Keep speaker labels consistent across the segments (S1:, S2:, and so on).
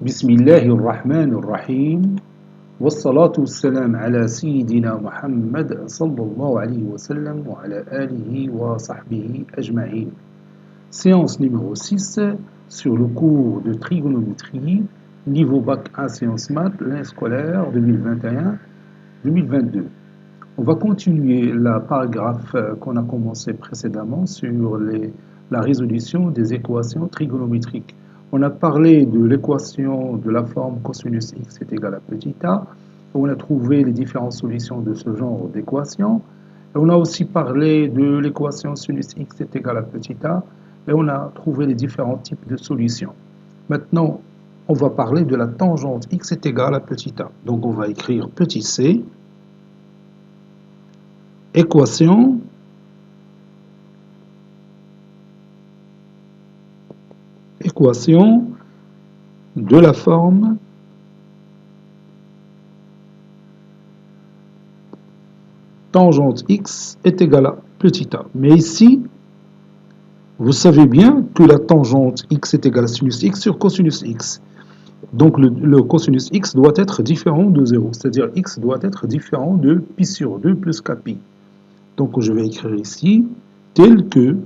S1: بسم الله الرحمن الرحيم والصلاة والسلام على سيدنا محمد صلى الله عليه وسلم وعلى آله وصحبه أجمعين. Séance numéro 6 sur le cours de trigonométrie, niveau bac 1 sciences maths, l'année scolaire 2021-2022. On va continuer la paragraphe qu'on a commencé précédemment sur la résolution des équations trigonométriques. On a parlé de l'équation de la forme cosinus x est égal à petit a. On a trouvé les différentes solutions de ce genre d'équation. On a aussi parlé de l'équation sinus x est égal à petit a. Et on a trouvé les différents types de solutions. Maintenant, on va parler de la tangente x est égal à petit a. Donc on va écrire petit c, équation de la forme tangente x est égal à petit a. Mais ici, vous savez bien que la tangente x est égale à sinus x sur cosinus x. Donc le cosinus x doit être différent de 0, c'est-à-dire x doit être différent de pi sur 2 plus kpi. Donc je vais écrire ici, tel que,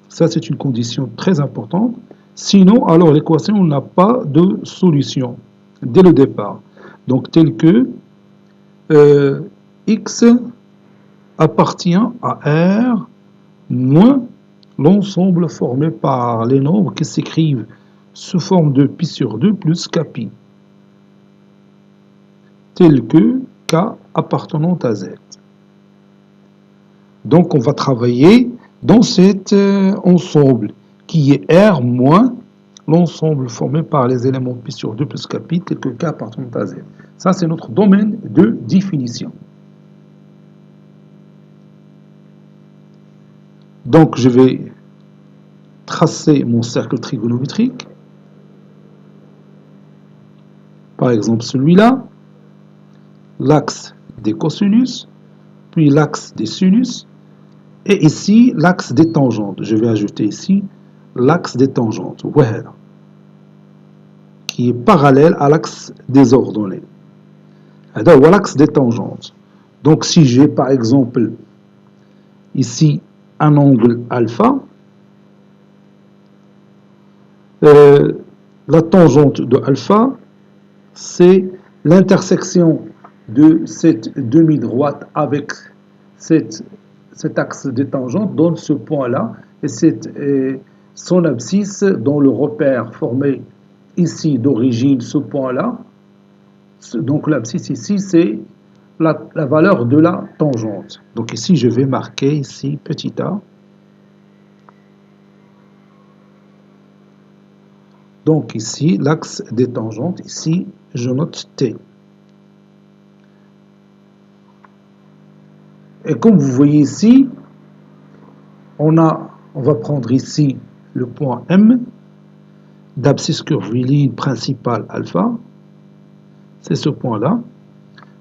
S1: ça c'est une condition très importante, sinon alors l'équation n'a pas de solution dès le départ. Donc tel que x appartient à R moins l'ensemble formé par les nombres qui s'écrivent sous forme de pi sur 2 plus kpi, tel que k appartenant à z. Donc on va travailler dans cet ensemble qui est R moins l'ensemble formé par les éléments pi sur 2 plus kpi, tel que k appartenant à z. Ça c'est notre domaine de définition. Donc je vais tracer mon cercle trigonométrique. Par exemple celui-là, l'axe des cosinus, puis l'axe des sinus, et ici l'axe des tangentes. Je vais ajouter ici l'axe des tangentes, qui est parallèle à l'axe des ordonnées. Alors l'axe des tangentes. Donc si j'ai par exemple ici un angle alpha, la tangente de alpha, c'est l'intersection de cette demi-droite avec cet axe des tangentes donne ce point-là, et son abscisse dans le repère formé ici d'origine, ce point-là. Donc l'abscisse ici, c'est la valeur de la tangente. Donc ici, je vais marquer ici petit a. Donc ici, l'axe des tangentes, ici, je note T. Et comme vous voyez ici, on va prendre ici le point M d'abscisse curviligne principale alpha. C'est ce point-là.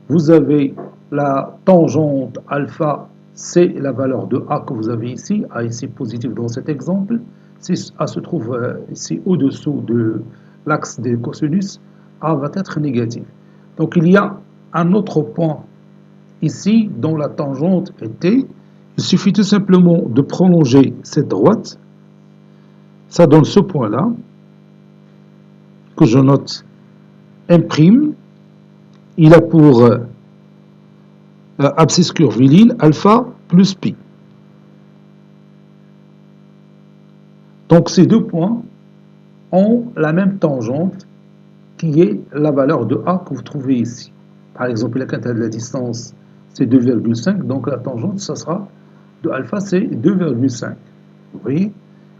S1: Vous avez la tangente alpha, c'est la valeur de A que vous avez ici. A ici positif dans cet exemple. Si A se trouve ici au-dessous de l'axe des cosinus, A va être négatif. Donc il y a un autre point ici dont la tangente est T. Il suffit tout simplement de prolonger cette droite. Ça donne ce point-là que je note M'. Il a pour abscisse curviligne alpha plus pi. Donc ces deux points ont la même tangente qui est la valeur de A que vous trouvez ici. Par exemple, la quinte de la distance c'est 2,5, donc la tangente ça sera de alpha c'est 2,5. Vous voyez,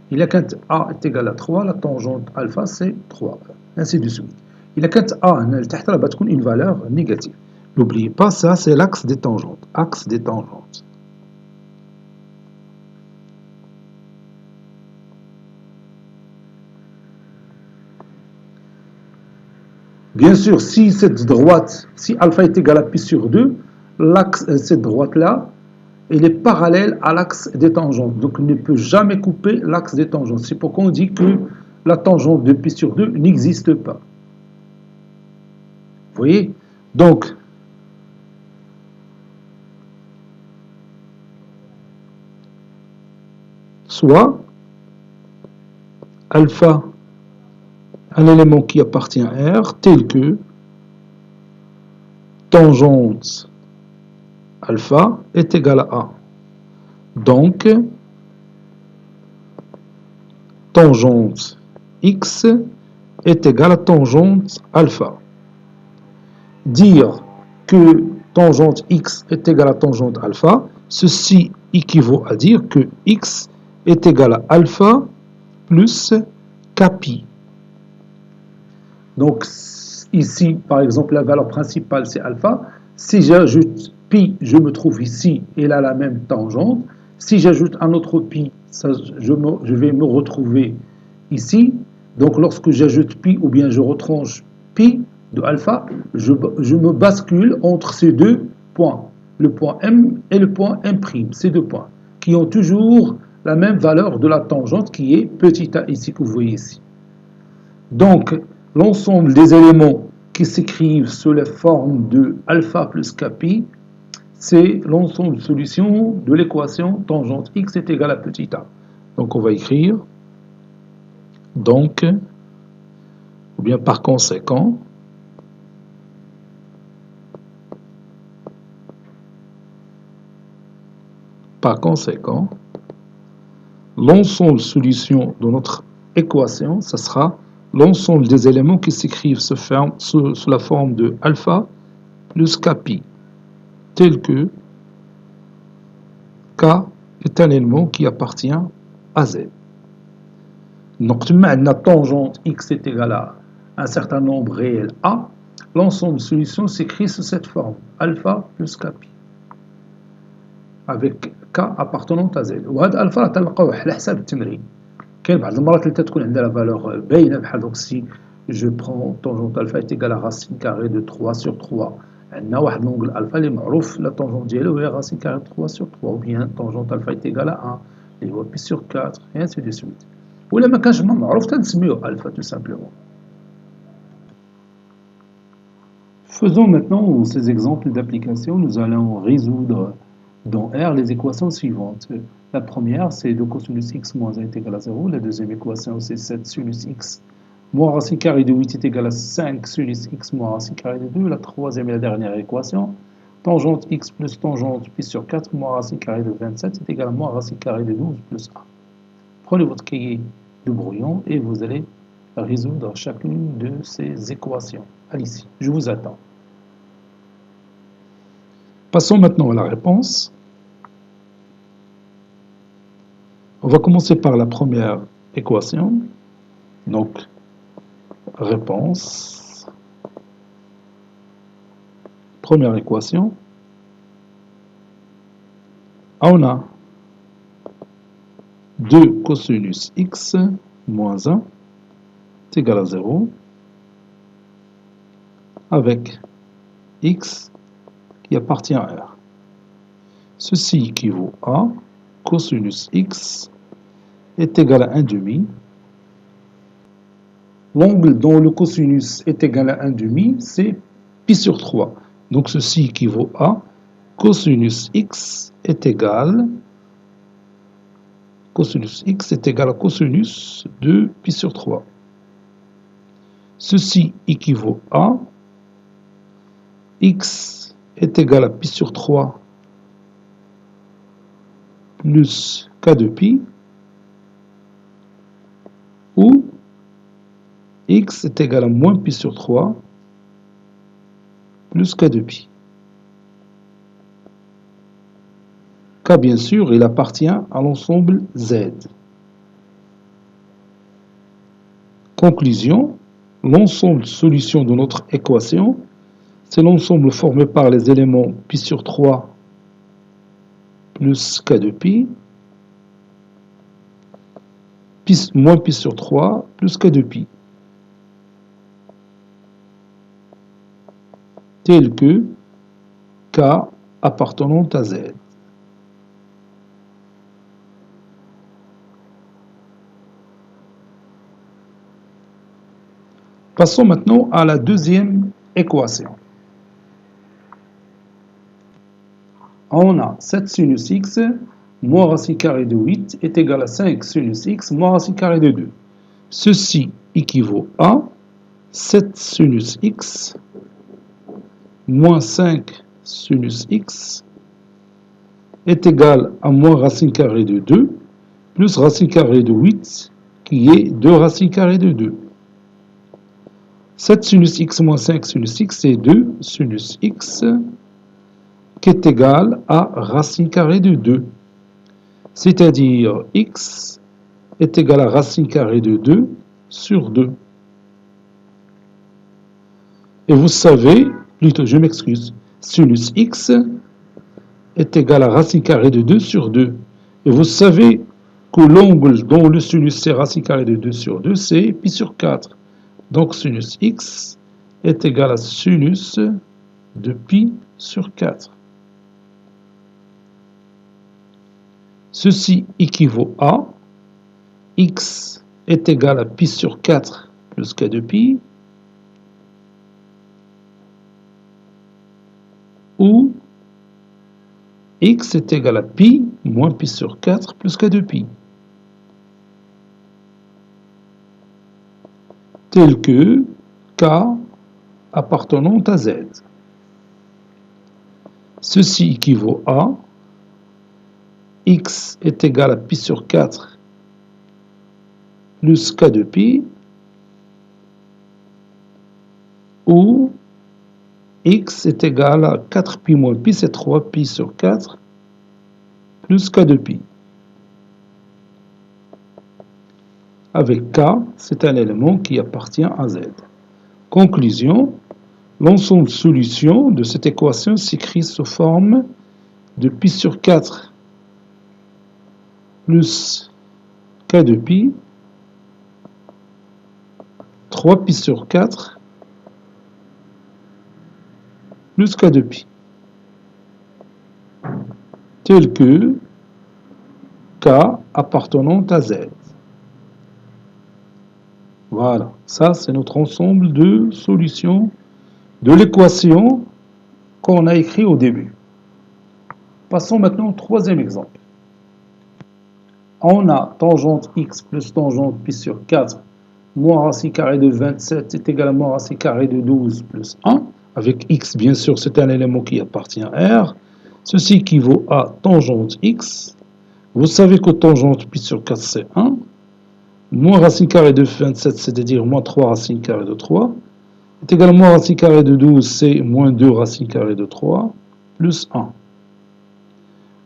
S1: et la quinte A est égale à 3, la tangente alpha c'est 3, ainsi de suite. Et la quinte A va être une valeur négative. N'oubliez pas, ça c'est l'axe des tangentes. Axe des tangentes. Bien sûr, si cette droite, si alpha est égal à pi sur 2, cette droite-là, elle est parallèle à l'axe des tangentes. Donc, on ne peut jamais couper l'axe des tangentes. C'est pourquoi on dit que la tangente de pi sur 2 n'existe pas. voyez? Donc, soit alpha, un élément qui appartient à R, tel que tangente alpha est égale à A. Donc, tangente x est égale à tangente alpha. Dire que tangente x est égale à tangente alpha, ceci équivaut à dire que x est égal à alpha plus kpi. Donc ici, par exemple, la valeur principale c'est alpha. Si j'ajoute pi, je me trouve ici, et là la même tangente. Si j'ajoute un autre pi, je vais me retrouver ici. Donc lorsque j'ajoute pi ou bien je retranche pi de alpha, je me bascule entre ces deux points, le point M et le point M', ces deux points, qui ont toujours la même valeur de la tangente qui est petit a ici, que vous voyez ici. Donc, l'ensemble des éléments qui s'écrivent sous la forme de alpha plus kpi, c'est l'ensemble de solutions de l'équation tangente x est égal à petit a. Donc, on va écrire donc, ou bien par conséquent, l'ensemble de solutions de notre équation, ça sera l'ensemble des éléments qui s'écrivent sous la forme de alpha plus kpi, tel que k est un élément qui appartient à z. Donc, maintenant, tangente x est égal à un certain nombre réel a, l'ensemble de solutions s'écrit sous cette forme, alpha plus kpi, avec k appartenant à z. وهذا الفا راه تلقاوه على حساب التمرين. كاين بعض المرات اللي تكون عندنا لا فالور باينه بحال دوك سي جو برون tangente alpha est égal à racine carrée de 3 sur 3. عندنا واحد لونغل الفا اللي معروف لا طونجونت ديالو هي racine carrée de 3 sur 3 ou bien tangente alpha est égal à 1 اللي هو pi sur 4 et ainsi de suite. ولا ما كانش معروف تنسميوه الفا tout simplement. Faisons maintenant ces exemples d'application. Nous allons résoudre dans R les équations suivantes. La première, c'est 2 cosinus x moins 1 est égal à 0. La deuxième équation, c'est 7 sinus x moins racine carrée de 8 est égal à 5 sinus x moins racine carrée de 2. La troisième et la dernière équation, tangente x plus tangente pi sur 4 moins racine carrée de 27 est égal à moins racine carrée de 12 plus 1. Prenez votre cahier de brouillon et vous allez résoudre chacune de ces équations. Allez-y, je vous attends. Passons maintenant à la réponse. On va commencer par la première équation. Donc, réponse. Première équation. On a 2 cosinus x moins 1 est égal à 0 avec x qui appartient à R. Ceci équivaut à cosinus x est égal à 1 demi. L'angle dont le cosinus est égal à 1 demi, c'est pi sur 3. Donc ceci équivaut à cosinus x est égal à cosinus de pi sur 3. Ceci équivaut à x est égal à pi sur 3 plus k de pi, ou x est égal à moins pi sur 3 plus k de pi. K, bien sûr, il appartient à l'ensemble Z. Conclusion, l'ensemble de solutions de notre équation, c'est l'ensemble formé par les éléments pi sur 3 plus k de pi, moins pi sur 3 plus k de pi, tel que k appartenant à Z. Passons maintenant à la deuxième équation. On a 7 sinus x moins racine carrée de 8 est égal à 5 sinus x moins racine carrée de 2. Ceci équivaut à 7 sinus x moins 5 sinus x est égal à moins racine carrée de 2 plus racine carrée de 8 qui est 2 racine carrée de 2. 7 sinus x moins 5 sinus x, c'est 2 sinus x qui est égal à racine carrée de 2. C'est-à-dire x est égal à racine carrée de 2 sur 2. Et vous savez, plutôt je m'excuse, sinus x est égal à racine carrée de 2 sur 2. Et vous savez que l'angle dont le sinus c'est racine carrée de 2 sur 2, c'est pi sur 4. Donc sinus x est égal à sinus de pi sur 4. Ceci équivaut à x est égal à pi sur 4 plus k de pi, ou x est égal à pi moins pi sur 4 plus k de pi. Tel que k appartenant à z. Ceci équivaut à x est égal à pi sur 4 plus k de pi, ou x est égal à 4pi moins pi, c'est 3pi sur 4 plus k de pi. Avec k, c'est un élément qui appartient à z. Conclusion, l'ensemble de solutions de cette équation s'écrit sous forme de pi sur 4 plus k de pi, 3pi sur 4 plus k de pi, tel que k appartenant à z. Voilà, ça c'est notre ensemble de solutions de l'équation qu'on a écrit au début. Passons maintenant au troisième exemple. On a tangente x plus tangente pi sur 4 moins racine carrée de 27 est égal à moins racine carrée de 12 plus 1. Avec x, bien sûr, c'est un élément qui appartient à R. Ceci équivaut à tangente x. Vous savez que tangente pi sur 4, c'est 1. Moins racine carrée de 27, c'est-à-dire moins 3 racine carrée de 3, est égal à moins racine carrée de 12, c'est moins 2 racine carrée de 3, plus 1.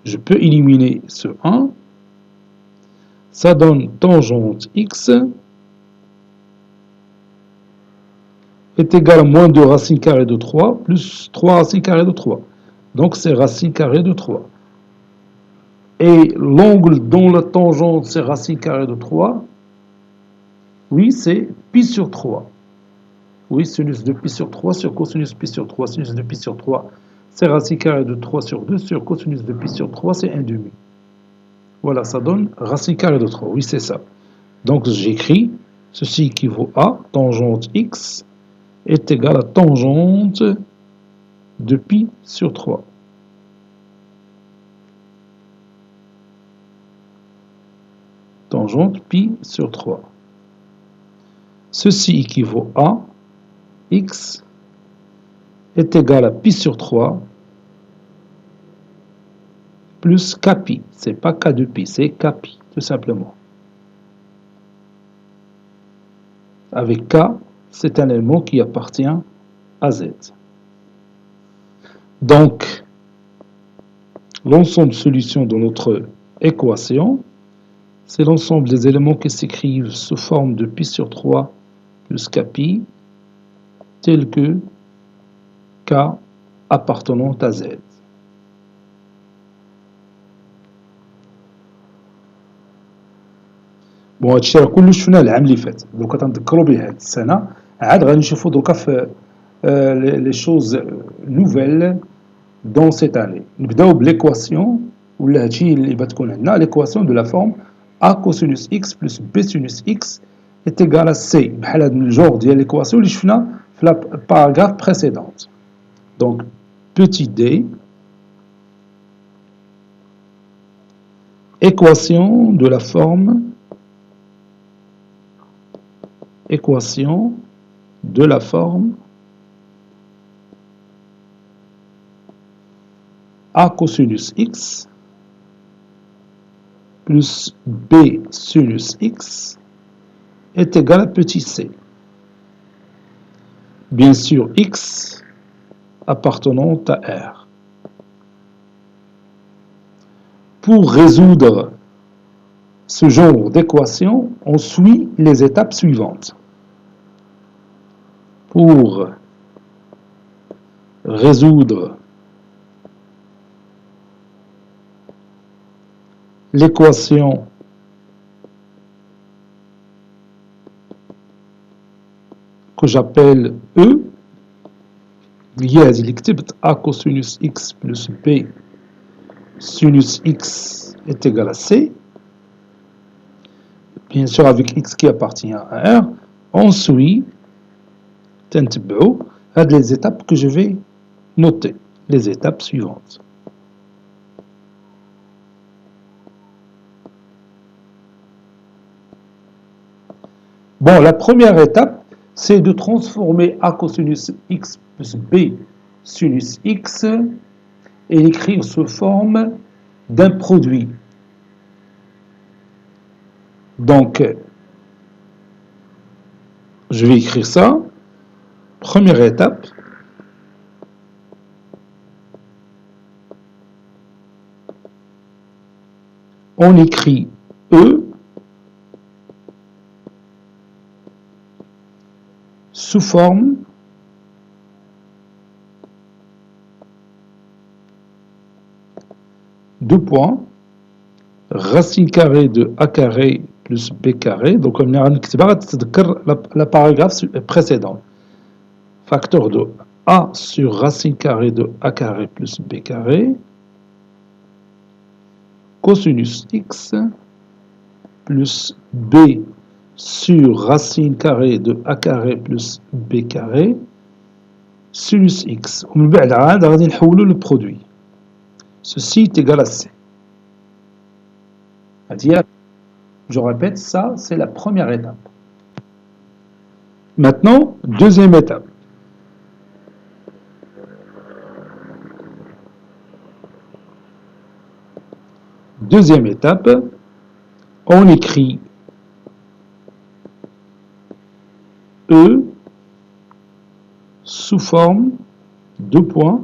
S1: Je peux éliminer ce 1. Ça donne tangente x est égal à moins 2 racine carrée de 3, plus 3 racine carrée de 3. Donc c'est racine carrée de 3. Et l'angle dont la tangente c'est racine carrée de 3, oui, c'est pi sur 3. Oui, sinus de pi sur 3 sur cosinus pi sur 3. Sinus de pi sur 3, c'est racine carrée de 3 sur 2 sur cosinus de pi sur 3, c'est 1 demi. Voilà, ça donne racine carrée de 3. Oui, c'est ça. Donc j'écris, ceci équivaut à tangente x est égal à tangente de pi sur 3. Tangente pi sur 3. Ceci équivaut à x est égal à pi sur 3 plus kpi. C'est pas k de pi, c'est kpi, tout simplement. Avec k, c'est un élément qui appartient à z. Donc, l'ensemble de solutions de notre équation, c'est l'ensemble des éléments qui s'écrivent sous forme de pi sur 3 plus kpi, tel que k appartenant à z. بون هادشي راه كلش شفناه العام اللي فات، دوكا تنذكروا به هاد السنه عاد غنشوفوا دوكا في لي شوز نوفيل دون سيت اني. نبداو بليكواسيون ولا هادشي اللي بتكون عندنا ليكواسيون دو لا فورم ا كوسينوس اكس بلس بي سينوس اكس est égal à c، بحال هاد الجور ديال ليكواسيون اللي شفنا la paragraphe précédente. Donc, petit d, équation de la forme A cosinus x plus B sinus x est égal à petit c. Bien sûr, x appartenant à R. Pour résoudre ce genre d'équation, on suit les étapes suivantes. Pour résoudre l'équation que j'appelle E, liée à l'équilibre A cosinus x plus B sinus x est égal à C, bien sûr avec x qui appartient à R, on suit les étapes que je vais noter, les étapes suivantes. Bon, la première étape, c'est de transformer A cosinus x plus B sinus x et l'écrire sous forme d'un produit. Donc, je vais écrire ça. Première étape. On écrit E sous forme deux points, racine carrée de A carré plus B carré. Donc, on a la paragraphe précédent. Facteur de A sur racine carrée de A carré plus B carré. Cosinus x plus B sur racine carrée de A carré plus B carré. Sinus x. On va le produit. Ceci est égal à C. C'est-à-dire, je répète, ça, c'est la première étape. Maintenant, deuxième étape. Deuxième étape, on écrit E sous forme deux points.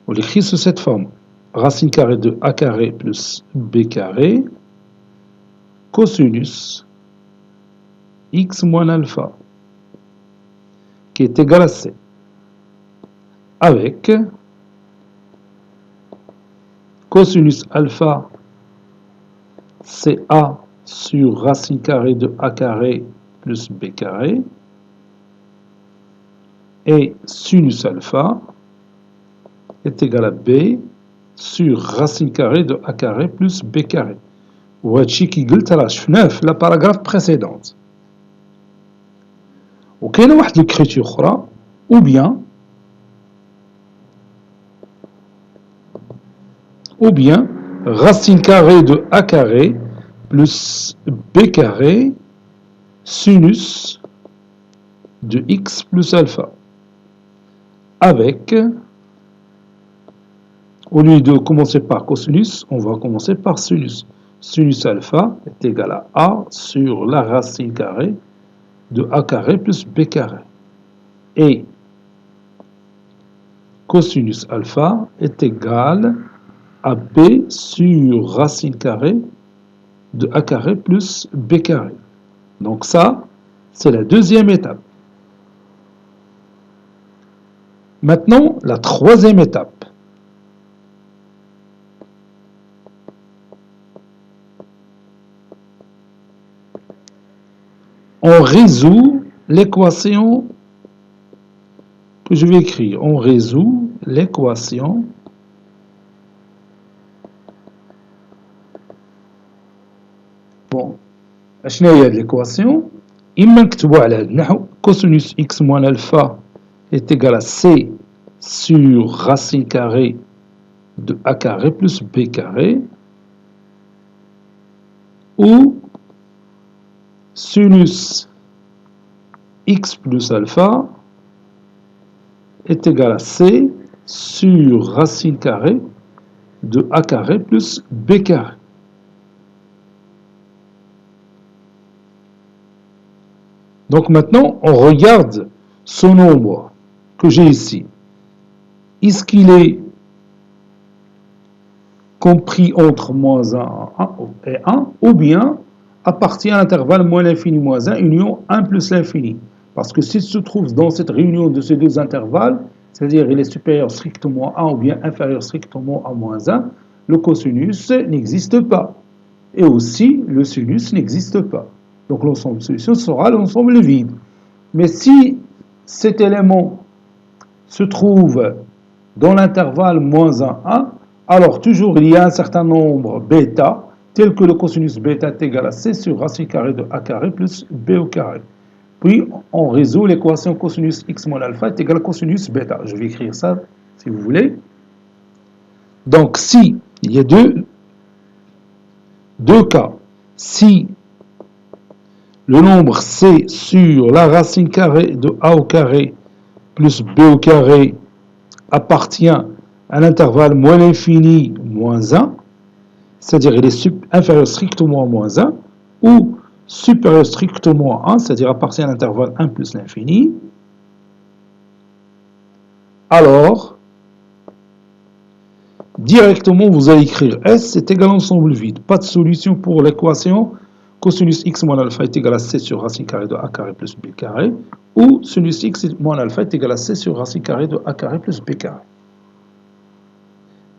S1: On l'écrit sous cette forme. Racine carrée de A carré plus B carré, cosinus x moins alpha, qui est égal à C, avec cosinus alpha, c'est A sur racine carrée de A carré plus B carré, et sinus alpha est égal à B sur racine carrée de A carré plus B carré. وهادشي كي قلت راه شفناه في لا باراغراف بريسيدونت. وكاينه واحد ليكريتور اخرى ou bien racine carrée de A carré plus B carré sinus de x plus alpha, avec, au lieu de commencer par cosinus, on va commencer par sinus. Sinus alpha est égal à A sur la racine carrée de A carré plus B carré. Et cosinus alpha est égal à B sur racine carrée de A carré plus B carré. Donc ça, c'est la deuxième étape. Maintenant, la troisième étape. On résout l'équation que je vais écrire. On résout l'équation bon, شنو هي l'équation إما نكتبوا على هذا النحو cosinus x moins alpha est égal à c sur racine carrée de a carré plus b carré, ou sinus x plus alpha est égal à c sur racine carrée de a carré plus b carré. Donc maintenant, on regarde ce nombre que j'ai ici. Est-ce qu'il est compris entre moins 1 et 1, ou bien appartient à l'intervalle moins l'infini moins 1, union 1 plus l'infini. Parce que s'il se trouve dans cette réunion de ces deux intervalles, c'est-à-dire il est supérieur strictement à 1 ou bien inférieur strictement à moins 1, le cosinus n'existe pas. Et aussi, le sinus n'existe pas. Donc l'ensemble solution sera l'ensemble vide. Mais si cet élément se trouve dans l'intervalle moins 1, 1, alors toujours il y a un certain nombre bêta, tel que le cosinus bêta est égal à c sur racine carrée de a carré plus b au carré. Puis on résout l'équation cosinus x moins alpha est égal à cosinus bêta. Je vais écrire ça si vous voulez. Donc si il y a deux cas, si le nombre c sur la racine carrée de a au carré plus b au carré appartient à l'intervalle moins l'infini moins 1, c'est-à-dire il est inférieur strictement à moins 1, ou supérieur strictement à 1, c'est-à-dire appartient à l'intervalle 1 plus l'infini, alors directement vous allez écrire S est égal à ensemble vide. Pas de solution pour l'équation cosinus x moins alpha est égal à c sur racine carrée de a carré plus b carré, ou sinus x moins alpha est égal à c sur racine carrée de a carré plus b carré.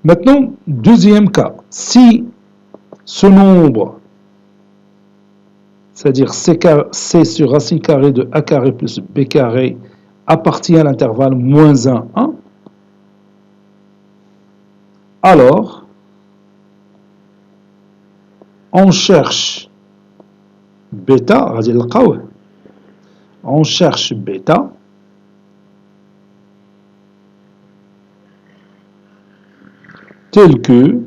S1: Maintenant, deuxième cas, si ce nombre, c'est-à-dire c sur racine carrée de a carré plus b carré, appartient à l'intervalle moins 1, 1, alors on cherche bêta, on cherche bêta tel que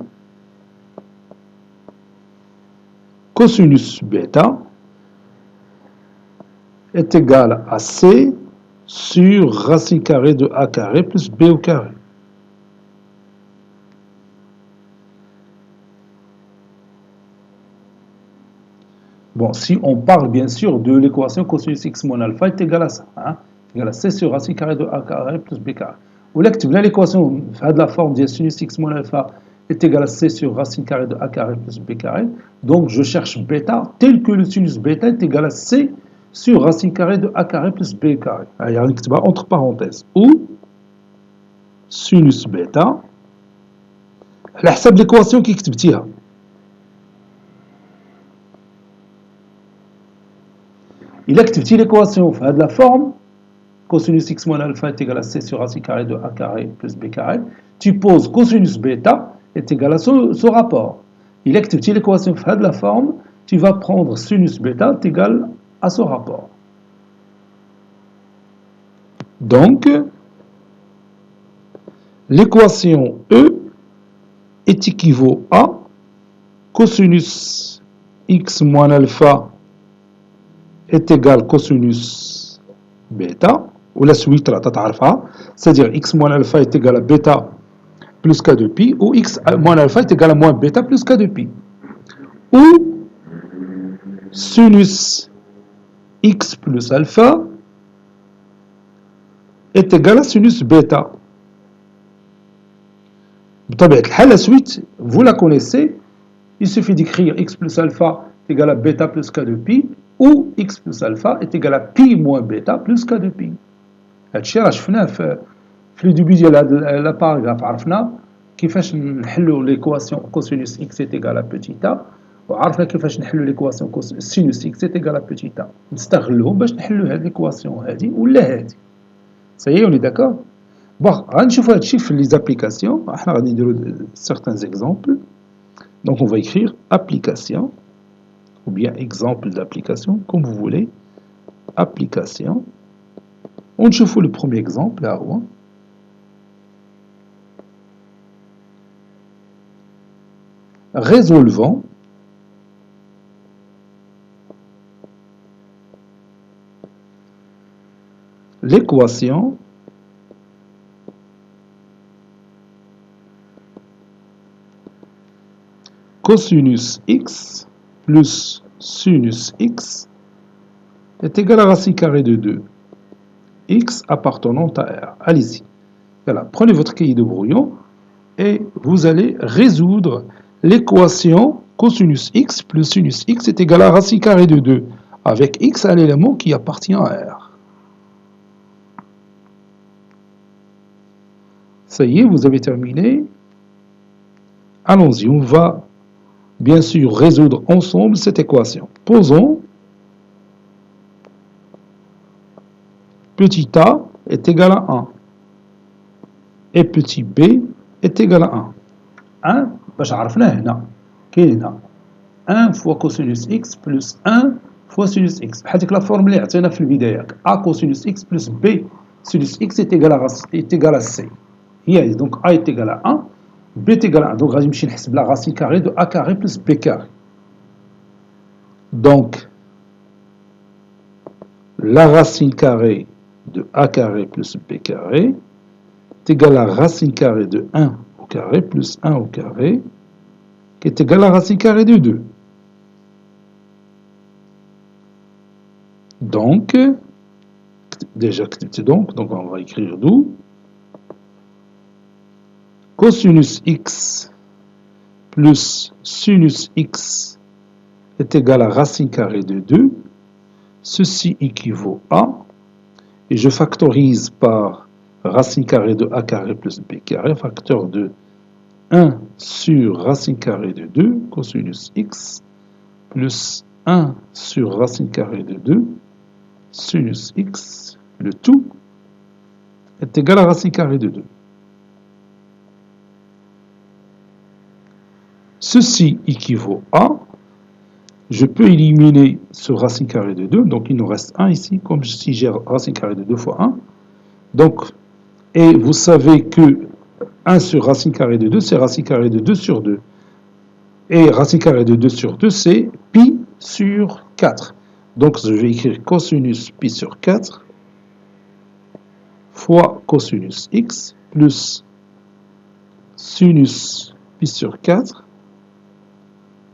S1: cosinus bêta est égal à c sur racine carrée de a carré plus b au carré. Bon, si on parle bien sûr de l'équation cosinus x moins alpha est égal à ça, hein, égal à c sur racine carrée de a carré plus b carré. Ou là, l'équation de la forme de sinus x moins alpha est égal à c sur racine carrée de a carré plus b carré. Donc je cherche bêta tel que le sinus bêta est égal à c sur racine carrée de a carré plus b carré. Il y a entre parenthèses. Ou sinus bêta على حسب l'équation qui كتبتيها. إلا كتبتي l'équation في هذه la forme cosinus x moins alpha est égal à c sur racine carrée de a carré plus b carré, tu poses cosinus bêta est égal à ce rapport. Il est que tu l'équation de la forme, tu vas prendre sinus bêta est égal à ce rapport. Donc, l'équation E est équivaut à cosinus x moins alpha est égal cosinus bêta, ou la suite, c'est-à-dire x moins alpha est égal à bêta plus k de pi, ou x moins alpha est égal à moins bêta plus k de pi. Ou sinus x plus alpha est égal à sinus bêta. La suite, vous la connaissez, il suffit d'écrire x plus alpha est égal à bêta plus k de pi, ou x plus alpha est égal à pi moins bêta plus k de pi. هادشي راه شفناه في لو ديبي ديال هاد لا باراغراف عرفنا كيفاش نحلوا ليكواسيون كوسينوس اكس est égal à petit a وعرفنا كيفاش نحلوا ليكواسيون سينوس اكس est égal à petit a نستغلوهم باش نحلوا هاد ليكواسيون هادي ولا هادي سايي اوني داكور بون غنشوفوا هادشي في لي زابليكاسيون احنا غادي نديروا certains exemples donc on va écrire application ou bien exemple d'application comme vous voulez application. ونشوفوا le premier exemple ها هو résolvant l'équation cosinus x plus sinus x est égal à racine carrée de 2 x appartenant à R. Allez-y. Voilà, prenez votre cahier de brouillon et vous allez résoudre l'équation cosinus x plus sinus x est égal à racine carrée de 2 avec x un élément qui appartient à R. Ça y est, vous avez terminé. Allons-y, on va bien sûr résoudre ensemble cette équation. Posons petit a est égal à 1 et petit b est égal à 1. 1 باش عرفناه هنا كاين هنا 1 fois cosinus x plus 1 fois sinus x بحال ديك لا فورمule اللي عطينا في البدايه a cosinus x plus b sinus x est égal à c. هي donc a est égal à 1 b est égal à 1 donc غادي نمشي نحسب la racine carrée de a carré plus b carré. Donc la racine carrée de a carré plus b carré est égal à racine carrée de 1 au carré plus 1 au carré qui est égal à racine carrée de 2. Donc, déjà donc on va écrire d'où cosinus x plus sinus x est égal à racine carrée de 2. Ceci équivaut à, et je factorise par racine carrée de a carré plus b carré, facteur de 1 sur racine carrée de 2, cosinus x, plus 1 sur racine carrée de 2, sinus x, le tout est égal à racine carrée de 2. Ceci équivaut à, je peux éliminer ce racine carrée de 2, donc il nous reste 1 ici, comme si j'ai racine carrée de 2 fois 1. Donc, et vous savez que 1 sur racine carrée de 2, c'est racine carrée de 2 sur 2. Et racine carrée de 2 sur 2, c'est pi sur 4. Donc, je vais écrire cosinus pi sur 4 fois cosinus x plus sinus pi sur 4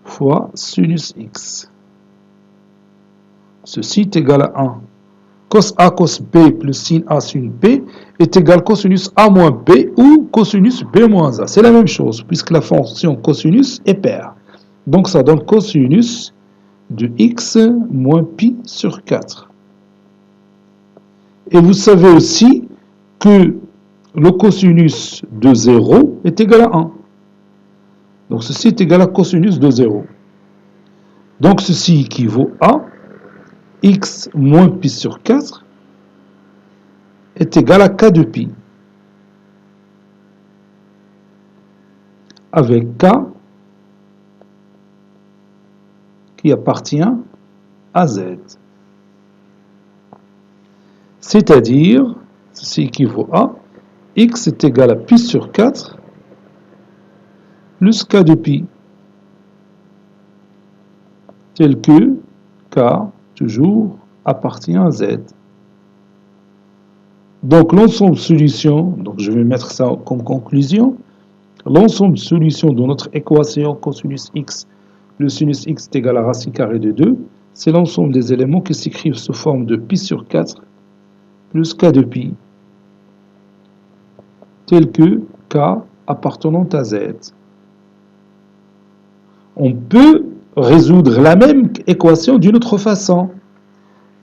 S1: fois sinus x. Ceci est égal à 1. Cos A cos B plus sin A sin B est égal à cosinus A moins B ou cosinus B moins A. C'est la même chose puisque la fonction cosinus est paire. Donc ça donne cosinus de x moins pi sur 4. Et vous savez aussi que le cosinus de 0 est égal à 1. Donc ceci est égal à cosinus de 0. Donc ceci équivaut à x moins pi sur 4 est égal à k de pi. Avec k qui appartient à z. C'est-à-dire, ceci équivaut à x est égal à pi sur 4 plus k de pi, tel que k toujours appartient à z. Donc l'ensemble de solutions, donc je vais mettre ça comme conclusion, l'ensemble de solutions de notre équation cosinus x plus sinus x est égal à racine carrée de 2, c'est l'ensemble des éléments qui s'écrivent sous forme de pi sur 4 plus k de pi, tel que k appartenant à z. On peut résoudre la même équation d'une autre façon.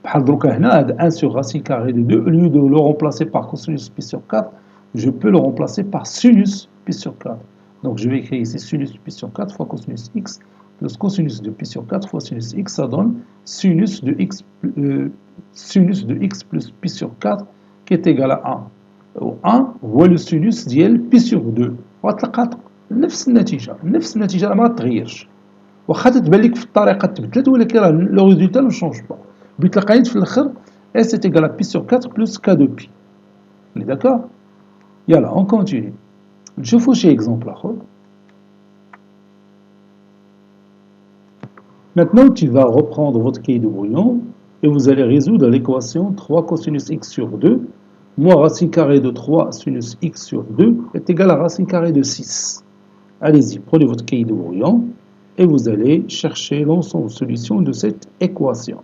S1: بحال دروكا هنا هذا 1 sur racine carrée de 2, au lieu de le remplacer par cosinus pi sur 4, je peux le remplacer par sinus pi sur 4. Donc je vais écrire ici sinus pi sur 4 fois cosinus x plus cosinus de pi sur 4 fois sinus x, ça donne sinus de x plus pi sur 4 qui est égal à 1. 1 هو le sinus ديال pi sur 2. وغتلقى نفس النتيجة راه ما غتغيرش. واخا تتبان لك في الطريقة تبدلت ولكن راه لو ريزولتا ما شونج با. بتلقى في الاخر S est égal à pi sur 4 plus k de pi. On est d'accord? Yalla, on continue. نشوفوا شي exemple آخر. Maintenant, tu vas reprendre votre cahier de brouillon et vous allez résoudre l'équation 3 cosinus x sur 2 moins racine carrée de 3 sinus x sur 2 est égal à racine carrée de 6. Allez-y, prenez votre cahier de brouillon et vous allez chercher l'ensemble de solutions de cette équation.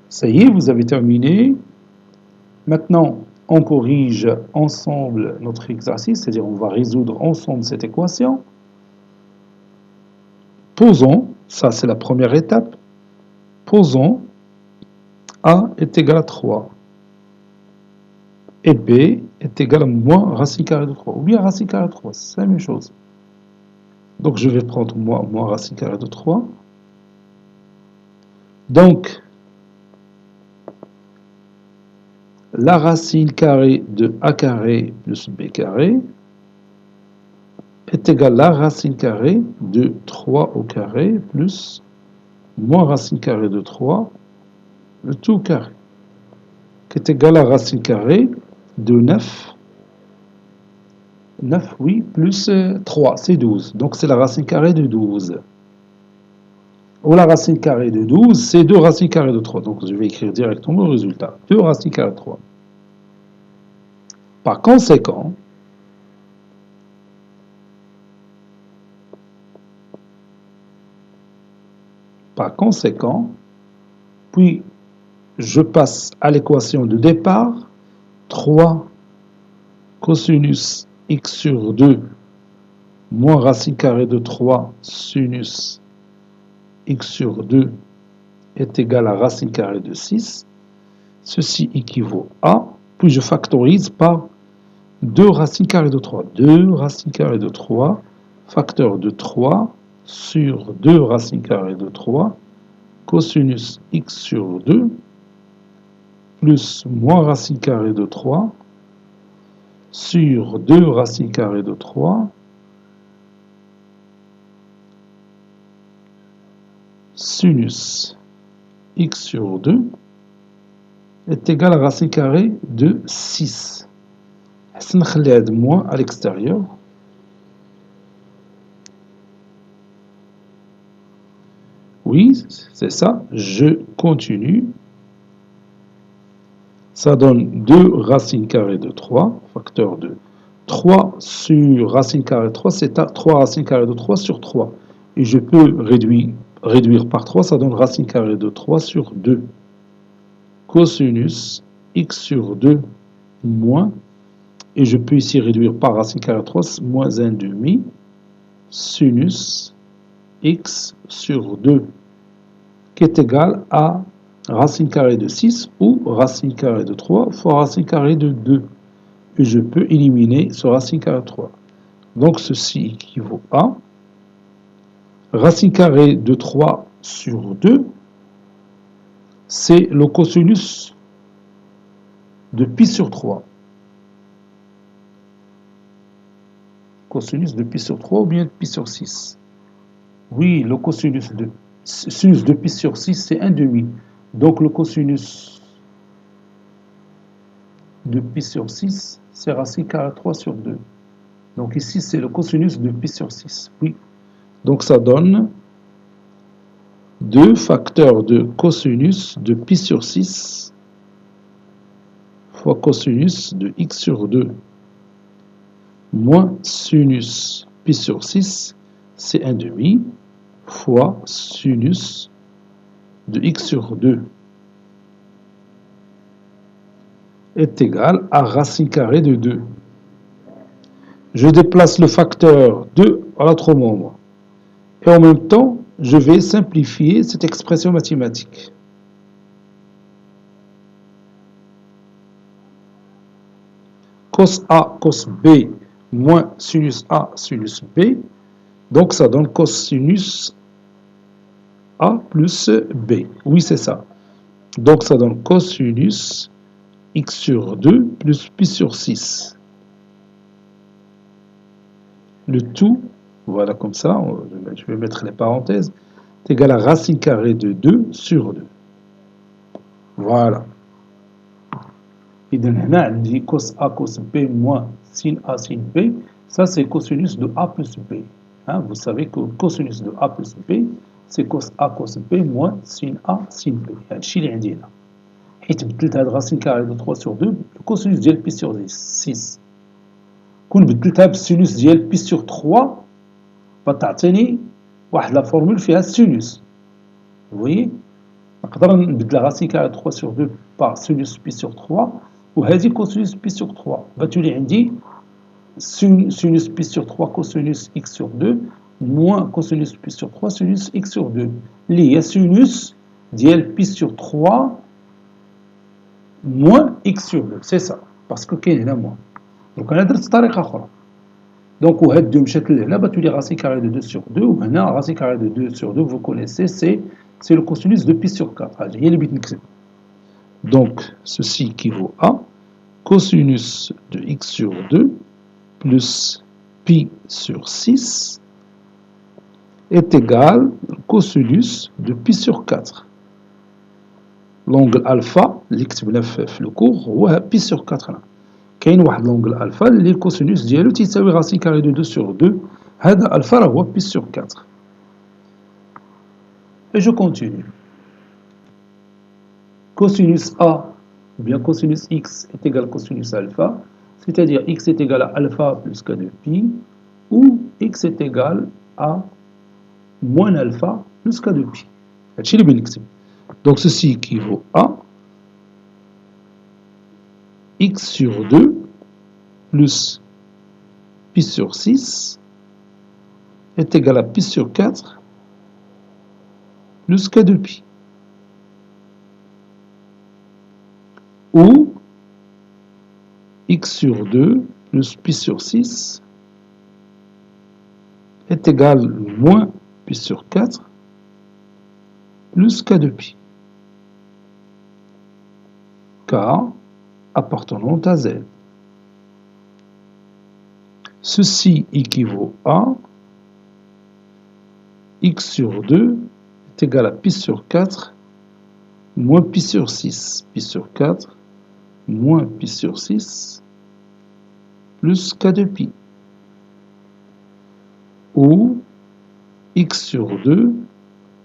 S1: Ça y est, vous avez terminé. Maintenant, on corrige ensemble notre exercice, c'est-à-dire on va résoudre ensemble cette équation. Posons, ça c'est la première étape, posons A est égal à 3 et B est égal à moins racine carrée de 3, ou bien racine carrée de 3, c'est la même chose. Donc je vais prendre moins racine carrée de 3. Donc, la racine carrée de A carré plus B carré est égale à la racine carrée de 3 au carré plus moins racine carrée de 3, le tout au carré, qui est égal à la racine carrée de 9, oui, plus 3, c'est 12. Donc c'est la racine carrée de 12. Ou la racine carrée de 12, c'est 2 racines carrées de 3. Donc je vais écrire directement le résultat. 2 racines carrées de 3. Par conséquent, puis je passe à l'équation de départ, 3 cosinus x sur 2 moins racine carrée de 3 sinus x sur 2 est égal à racine carrée de 6. Ceci équivaut à, puis je factorise par 2 racines carrées de 3. 2 racines carrées de 3, facteur de 3 sur 2 racines carrées de 3, cosinus x sur 2, plus moins racine carrée de 3, sur 2 racines carrées de 3, sinus x sur 2 est égal à racine carrée de 6. Je vais mettre moins à l'extérieur. Oui, c'est ça. Je continue. Ça donne 2 racines carrées de 3, facteur de 3 sur racine carrée de 3, c'est 3 racines carrées de 3 sur 3. Et je peux réduire par 3, ça donne racine carrée de 3 sur 2. Cosinus x sur 2 moins, et je peux ici réduire par racine carrée de 3, moins 1,5, sinus x sur 2, qui est égal à racine carrée de 6 ou racine carrée de 3 fois racine carrée de 2. Et je peux éliminer ce racine carrée de 3. Donc ceci équivaut à racine carrée de 3 sur 2, c'est le cosinus de pi sur 3. Cosinus de pi sur 3 ou bien de pi sur 6. Oui, le cosinus de pi sur 6, c'est 1,5. Donc le cosinus de pi sur 6, c'est racine carrée de 3 sur 2. Donc ici, c'est le cosinus de pi sur 6. Oui. Donc ça donne 2 facteurs de cosinus de pi sur 6 fois cosinus de x sur 2 moins sinus pi sur 6, c'est 1,5 fois sinus de x sur 2 est égal à racine carrée de 2. Je déplace le facteur 2 à l'autre membre. Et en même temps, je vais simplifier cette expression mathématique. Cos A, cos B, moins sinus A, sinus B. Donc ça donne cosinus A plus B. Oui, c'est ça. Donc ça donne cosinus x sur 2 plus pi sur 6. Le tout, voilà comme ça, je vais mettre les parenthèses, est égal à racine carrée de 2 sur 2. Voilà. إذن هنا عندي cos A cos B moins sin A sin B. Ça c'est cosinus de A plus B. Hein, vous savez que cosinus de A plus B c'est cos A cos B moins sin A sin B. هادشي اللي عندي هنا. حيت بدلت هاد racine carrée de 3 sur 2 الكوسينوس ديال بي sur 6. كون بدلتها بالسينوس ديال بي sur 3 فتعطيني واحد لا فورمول فيها السينوس. Vous voyez نقدر نبدل racine carrée de 3 sur 2 par sinus pi sur 3 وهذه cosinus pi sur 3 غتولي عندي sinus pi sur 3 cosinus x sur 2 moins cosinus pi sur 3 sinus x sur 2 اللي هي sinus ديال pi sur 3 moins x sur 2 c'est ça parce que كاين هنا moins. Donc انا درت طريقه اخرى. Donc وهاد 2 مشات لهنا بتولي racine carrée de 2 sur 2 وهنا racine carrée de 2 sur 2 vous connaissez c'est le cosinus de pi sur 4. هي اللي بغيت نكتب. Donc ceci équivaut à cosinus de x sur 2 plus pi sur 6 est égal au cosinus de pi sur 4. L'angle alpha اللي كتبنا في الكور هو pi sur 4 هنا. كاين واحد l'angle alpha اللي الكوسينوس ديالو تيساوي racine carrée de 2 sur 2. هذا alpha راه هو pi sur 4. Et je continue. Cosinus A ou bien cosinus x est égal à cosinus alpha, c'est-à-dire x est égal à alpha plus k de pi, ou x est égal à moins alpha plus k de pi. Donc ceci équivaut à x sur 2 plus pi sur 6 est égal à pi sur 4 plus k de pi. Ou x sur 2 plus pi sur 6 est égal à moins pi sur 4 plus k de pi. K appartenant à Z. Ceci équivaut à x sur 2 est égal à pi sur 4 moins pi sur 6. Pi sur 4 moins pi sur 6 plus k de pi. Ou x sur 2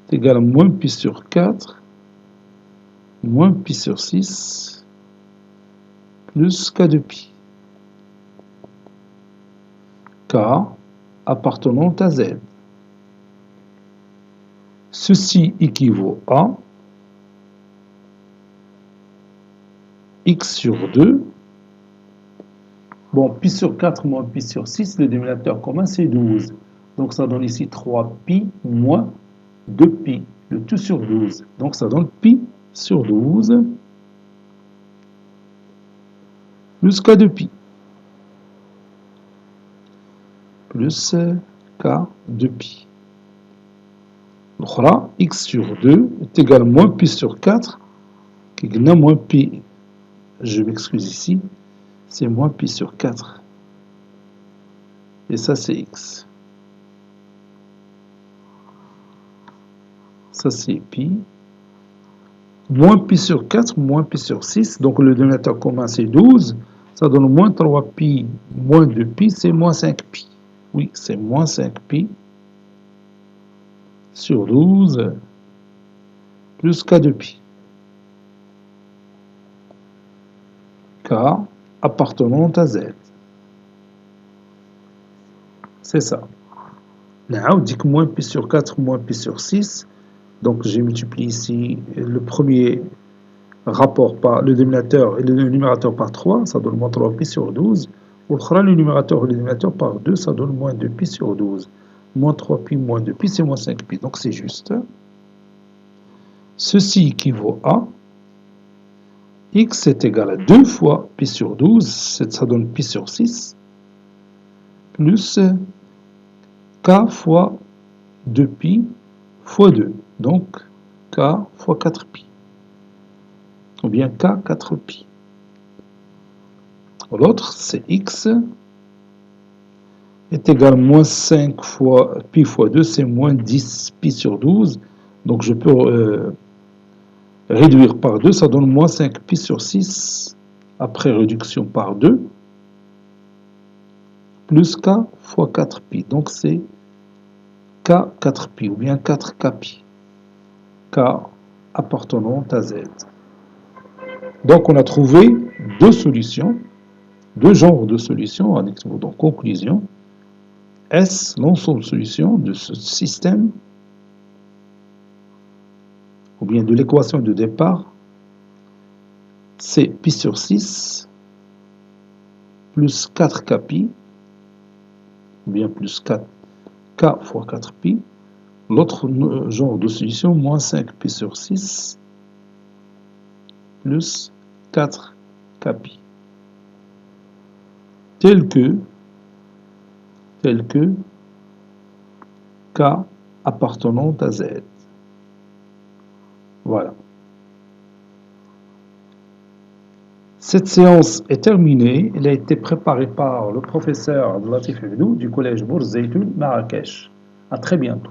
S1: est égal à moins pi sur 4 moins pi sur 6 plus k de pi. K appartenant à Z. Ceci équivaut à x sur 2. Bon, pi sur 4 moins pi sur 6, le dénominateur commun c'est 12. Donc ça donne ici 3pi moins 2pi, le tout sur 12. Donc ça donne pi sur 12 plus k de pi. Plus k de pi. L'autre, x sur 2 est égal à moins pi sur 4, qui est moins pi, je m'excuse ici, c'est moins pi sur 4. Et ça c'est x. Ça c'est pi. Moins pi sur 4, moins pi sur 6, donc le dénominateur commun c'est 12, ça donne moins 3pi, moins 2pi, c'est moins 5pi. Oui, c'est moins 5pi sur 12 plus k de pi. K appartenant à Z. C'est ça. Now, dit que moins pi sur 4, moins pi sur 6. Donc, j'ai multiplié ici le premier rapport par le dénominateur et le numérateur par 3. Ça donne moins 3pi sur 12. Le numérateur et le dénominateur par 2, ça donne moins 2pi sur 12. Moins 3pi, moins 2pi, c'est moins 5pi. Donc, c'est juste. Ceci équivaut à x est égal à 2 fois pi sur 12, ça donne pi sur 6, plus k fois 2pi fois 2, donc k fois 4pi, ou bien k 4pi. L'autre, c'est x est égal à moins 5 fois pi fois 2, c'est moins 10 pi sur 12. Donc je peux réduire par 2, ça donne moins 5 pi sur 6, après réduction par 2, plus k fois 4 pi. Donc c'est k 4 pi, ou bien 4 k pi. K appartenant à z. Donc on a trouvé deux solutions, deux genres de solutions, donc conclusion. S, l'ensemble de solutions de ce système, ou bien de l'équation de départ, c'est pi sur 6 plus 4k pi, ou bien plus 4 k fois 4 pi. L'autre genre de solution, moins 5 pi sur 6 plus 4 k pi. Tel que k appartenant à z. Voilà. Cette séance est terminée. Elle a été préparée par le professeur Abdelatif Ebdou du collège Bourz Zeytoun, Marrakech. À très bientôt.